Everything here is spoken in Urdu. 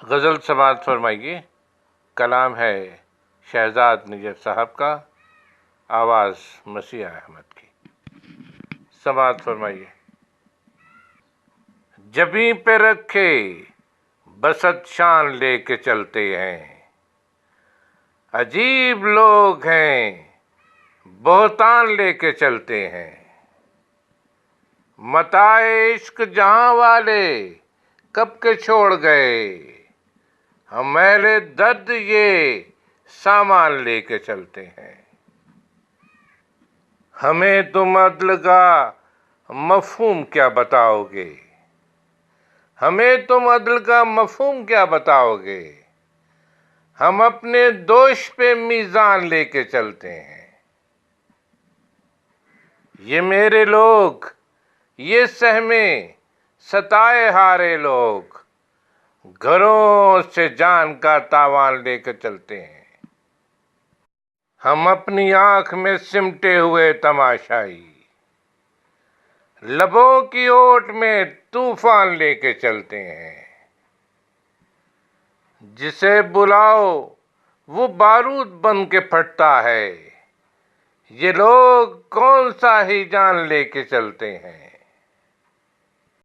غزل سماعت فرمائیے۔ کلام ہے شہزاد نجف صاحب کا، آواز مسیح احمد کی۔ سماعت فرمائیے۔ جبیں پہ رکھے بسط شان لے کے چلتے ہیں، عجیب لوگ ہیں بہتان لے کے چلتے ہیں، متاع عشق جہاں والے کب کے چھوڑ گئے، ہم اہل درد یہ سامان لے کے چلتے ہیں۔ ہمیں تم عدل کا مفہوم کیا بتاؤ گے، ہمیں تم عدل کا مفہوم کیا بتاؤ گے، ہم اپنے دوش پہ میزان لے کے چلتے ہیں۔ یہ میرے لوگ، یہ سہمے ستائے ہارے لوگ، گھروں سے جان کا تاوان لے کے چلتے ہیں۔ ہم اپنی آنکھ میں سمٹے ہوئے تماشائی، لبوں کی اوٹ میں طوفان لے کے چلتے ہیں۔ جسے بلاؤ وہ بارود بن کے پھٹتا ہے، یہ لوگ کون سا ہی جان لے کے چلتے ہیں۔